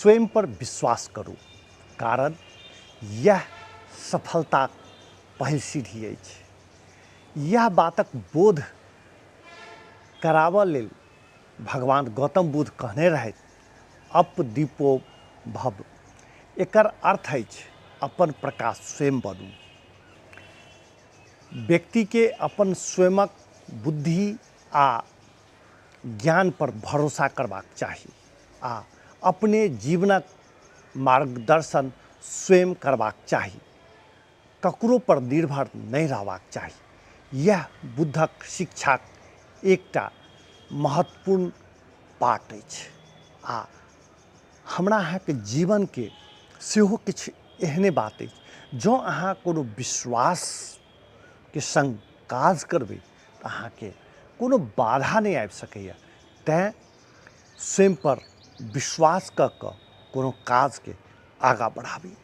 स्वयं पर विश्वास करू, कारण यह सफलता पहिल सीढ़ी अछि। यह बातक बोध कराबऽ लेल भगवान गौतम बुद्ध कहने रहथि, अप दीपो भव। एकर अर्थ अछि अपन प्रकाश स्वयं बनू। व्यक्ति के अपन स्वयंक बुद्धि आ ज्ञान पर भरोसा करबाक चाही आ अपने जीवनक मार्गदर्शन स्वयं करबाक चाही, ककरो पर निर्भर नहीं रहबाक चाही। यह बुद्धक शिक्षाक एकटा महत्वपूर्ण पाठ अछि आ हमरा अहाँके जीवन के सेहो किछु एहने बात अछि। जँ अहाँ कोनो विश्वास के संग काज करबै तऽ अहाँके कोनो बाधा नहीं आबि सकैए। तेँ स्वयं पर विश्वास कऽ कऽ कोनो काज के आगाँ बढ़ाबी।